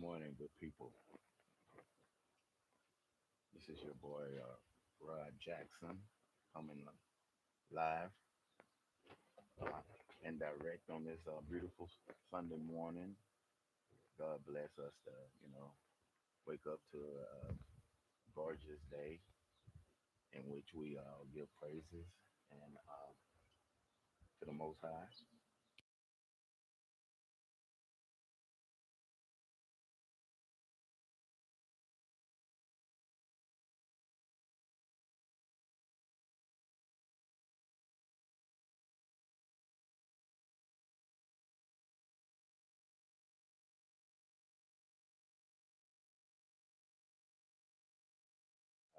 morning, good people. This is your boy Rod Jackson coming live uh, and direct on this beautiful Sunday morning. God bless us to wake up to a gorgeous day in which we give praises and to the Most High.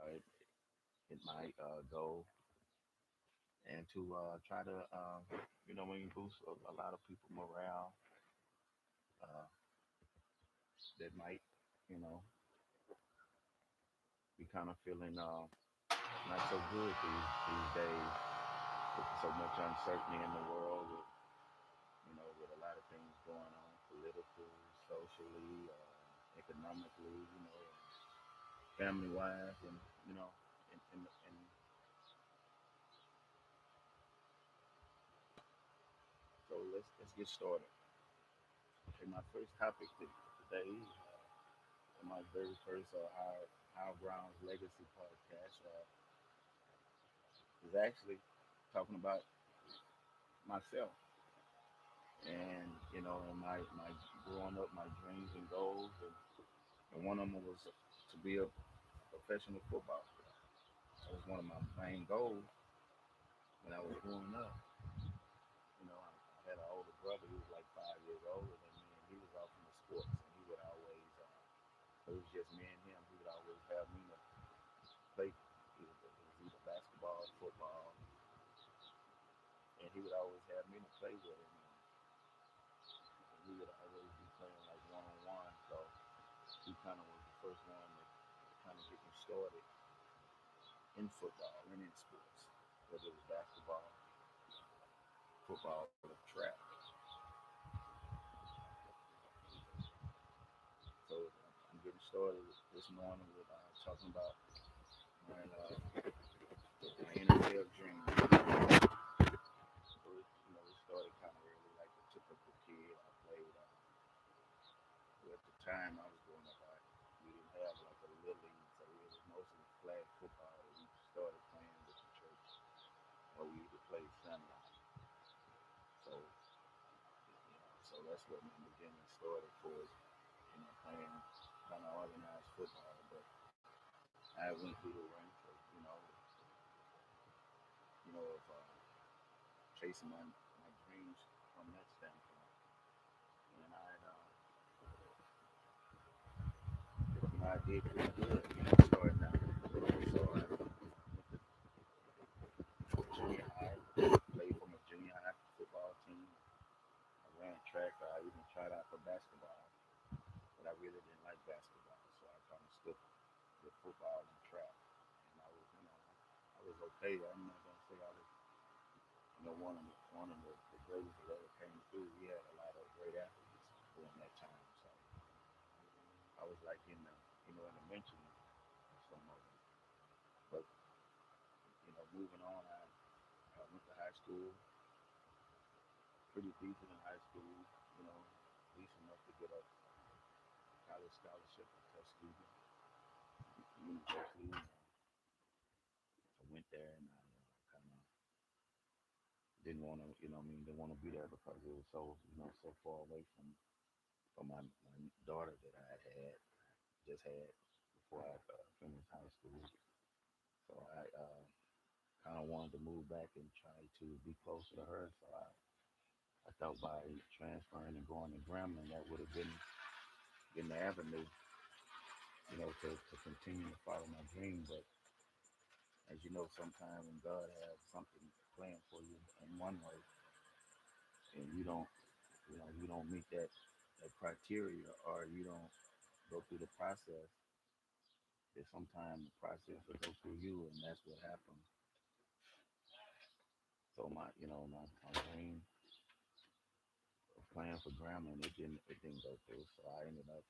It, it might go and to try to when you boost a lot of people morale uh, that might you know be kind of feeling not so good these days with so much uncertainty in the world with with a lot of things going on politically, socially, economically, family wise, and and so let's get started. Okay, my first topic today, my very first High Grounds Legacy podcast, is actually talking about myself and and my growing up, my dreams and goals, and one of them was to be a professional football player. That was one of my main goals when I was growing up. I had an older brother. He was like 5 years older than me, and he was off in the sports. And he would always, it was just me and him. He would always have me to play. It was either basketball, football, and he would always have me to play with him. And we would always be playing like one on one. So he kind of was the first one to kind of get me started in football and in sports, whether it was basketball, football, or track. So I'm getting started this morning with talking about my NFL dream. So it started kind of early, like a typical kid. I played. At the time I was growing up, we didn't have like a little league, so it was mostly flag football. We started playing with the church, or we either played Sunday. So that's what my beginning started for, playing kind of organized football. But I went through the ranks of, of chasing my dreams from that standpoint. And I did pretty good, starting out. So I went to junior high, played for my junior high football team. I ran track. I even tried out for basketball, but I really didn't like basketball, so I kind of stuck with football and track. And I was okay. I'm not gonna say I was, one of the greatest that ever came through. We had a lot of great athletes during that time, so I was like in the mention of some of them. But moving on, I went to high school, pretty decent in high school. You know, decent enough to get a college scholarship at Tuskegee University. I went there and I kind of didn't want to, didn't want to be there because it was so far away from my daughter that I just had before I finished high school. So I kind of wanted to move back and try to be closer to her. So I thought by transferring and going to Grambling, that would have been the avenue, to continue to follow my dream. But as you know, sometimes when God has something planned for you in one way, and you don't meet that criteria, or you don't go through the process, that sometimes the process will go through you, and that's what happened. So my dream of playing for Grambling, it didn't go through. So I ended up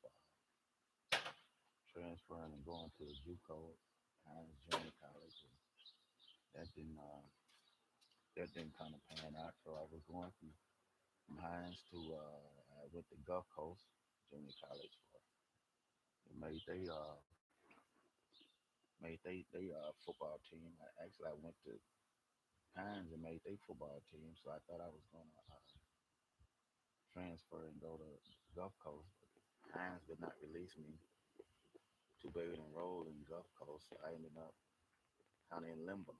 transferring and going to the JUCO, Hines Junior College, and that didn't uh, that didn't kind of pan out. So I was going from Hines to I went to Gulf Coast Junior College for and made they football team. I went to Hines and made their football team, so I thought I was gonna transfer and go to Gulf Coast, but Hines did not release me to be able to enroll in Gulf Coast. So I ended up kind of in limbo.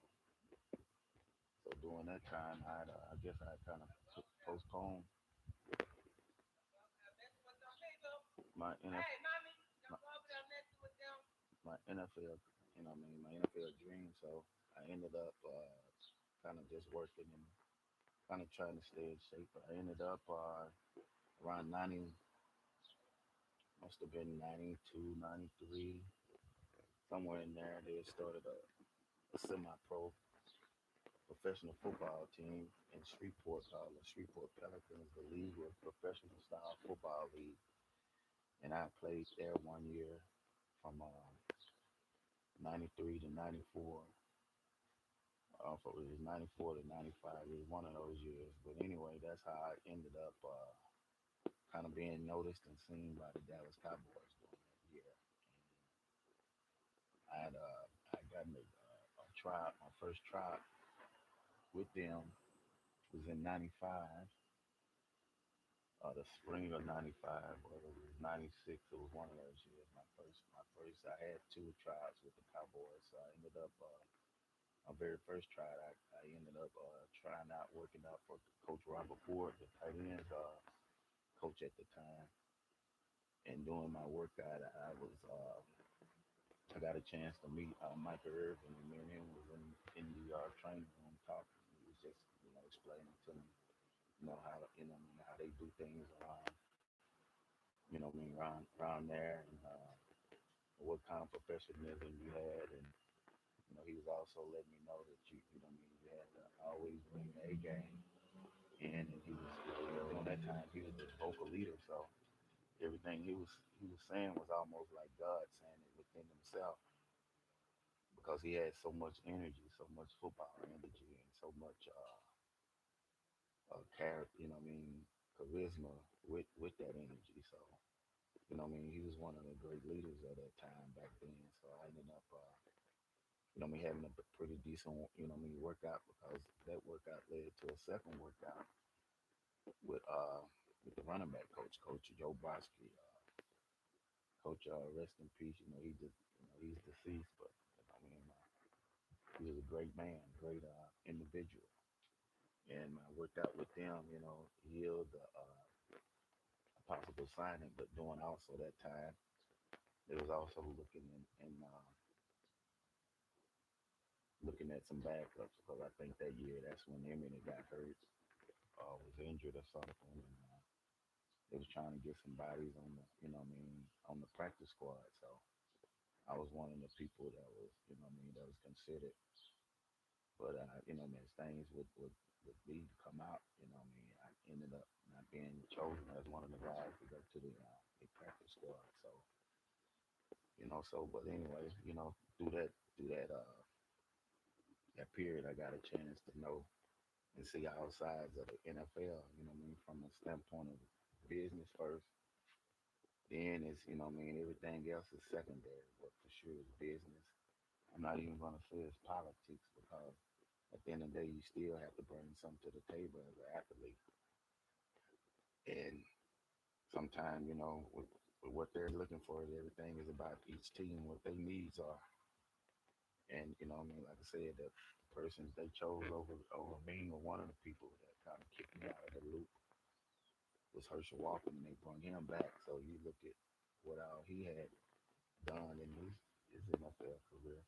So during that time, I guess I kind of postponed my my, my NFL, my NFL dream. So I ended up kind of just working and kind of trying to stay in shape. But I ended up around 90, must have been 92, 93, somewhere in there. They started a semi-pro professional football team in Shreveport called the Shreveport Pelicans. The league was professional style football league, and I played there 1 year from 93 to 94. It was 94 to 95. It was one of those years. But anyway, that's how I ended up kind of being noticed and seen by the Dallas Cowboys during that year. I got a tryout. My first tryout with them was in '95, the spring of '95, or it was '96. It was one of those years. My first. I had two tryouts with the Cowboys. So I ended up my very first tryout. I ended up trying out, working out for Coach Robert Ford, the tight ends coach at the time. And doing my workout, I got a chance to meet Michael Irvin, and me and him was in the training room talking. He was just explaining to me how to, how they do things around around there, and what kind of professionalism you had. And he was also letting me know that you had to always bring the A game in. And he was during that time he was the vocal leader, so everything he was saying was almost like God saying it within himself, because he had so much energy, so much football energy, and so much character, charisma with that energy. So he was one of the great leaders at that time back then. So I ended up me having a pretty decent workout, because that workout led to a second workout with uh with the running back coach Joe Brodsky. Coach, rest in peace. He just he's deceased, but he was a great man, great individual. And I worked out with them, healed a possible signing, but during also that time, they was also looking at some backups, because I think that year that's when Eminem got hurt, was injured or something, and they was trying to get some bodies on the on the practice squad. So I was one of the people that was that was considered. But as things would be to come out, I ended up not being chosen as one of the guys to go to the practice squad. So but anyway, through that period, I got a chance to know and see all sides of the NFL. From a standpoint of business first, then it's everything else is secondary, but for sure it's business. I'm not even gonna say it's politics, because at the end of the day, you still have to bring something to the table as an athlete. And sometimes, with what they're looking for, everything is about each team, what their needs are. And like I said, the persons they chose over me, or one of the people that kind of kicked me out of the loop, was Herschel Walker, and they brought him back. So you look at what all he had done in his NFL career.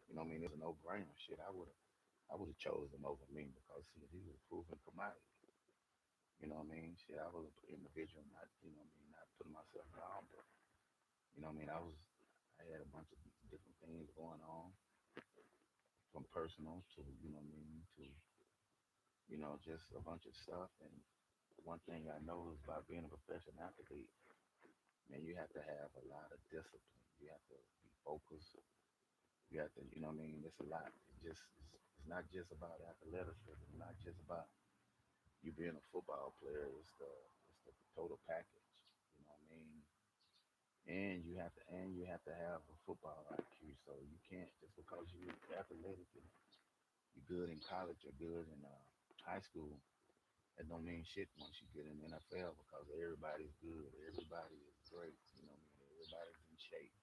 It's a no-brainer. Shit, I would have chosen him over me, because shit, he was a proven commodity. Shit, I was an individual, not not putting myself down, but I had a bunch of different things going on, from personal to to just a bunch of stuff. And one thing I know is, about being a professional athlete, man, you have to have a lot of discipline. You have to be focused. You have to, you know what I mean? It's a lot. It's not just about athleticism. It's not just about you being a football player. It's the total package. You know what I mean? And you have to have a football IQ. So you can't just because you're athletic and you're good in college or good in high school. That don't mean shit once you get in the NFL because everybody's good. Everybody is great. You know what I mean? Everybody's in shape.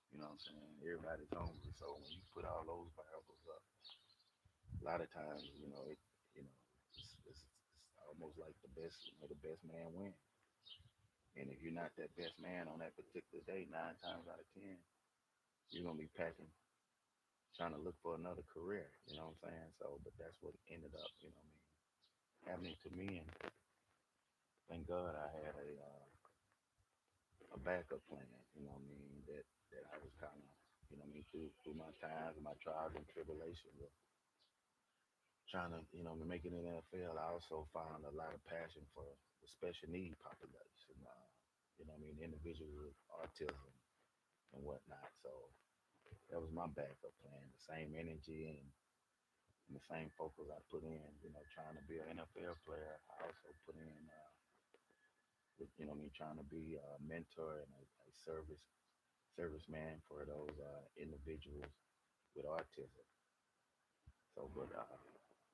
You know what I'm saying? Everybody's hungry. So when you put all those variables up, a lot of times, you know, it's almost like the best man wins. And if you're not that best man on that particular day, 9 times out of 10, you're gonna be packing, trying to look for another career. You know what I'm saying? So, but that's what ended up, you know what I mean, happening to me. And thank God I had a backup plan. You know what I mean? That I was kind of, you know what I mean, through my times, my trials and tribulations of trying to, make it in the NFL. I also found a lot of passion for the special need population. You know what I mean? Individuals with autism and whatnot. So that was my backup plan. The same energy and the same focus I put in, trying to be an NFL player. I also put in, me trying to be a mentor and a serviceman for those individuals with autism. So, but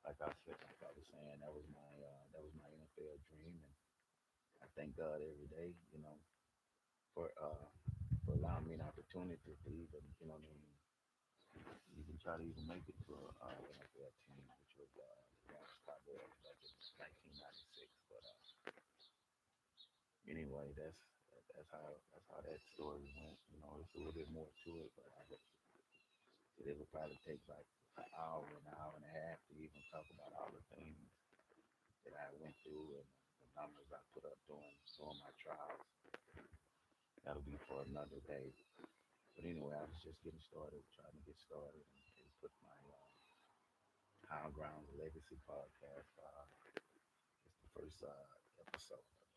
like I was saying, that was my NFL dream, and I thank God every day, for uh, for allowing me an opportunity to even, even try to even make it to a NFL team, which was the Dallas Cowboys back in 1996. But anyway, that's how that story went. It's a little bit more to it, but it would probably take like an hour and a half to even talk about all the things that I went through and the numbers I put up during my trials. That'll be for another day. But anyway, I was just getting started, trying to get started and put my High Grounds Legacy podcast. It's the first episode of it.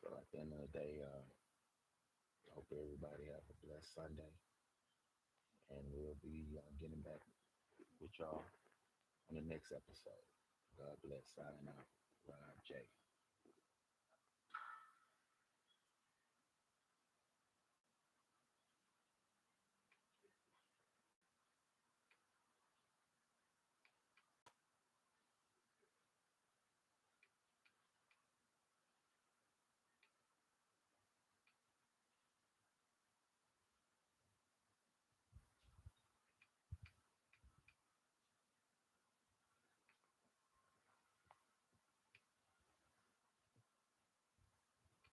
So at the end of the day, I hope everybody have a blessed Sunday, and we'll be getting back with y'all on the next episode. God bless. Signing out. Rob J.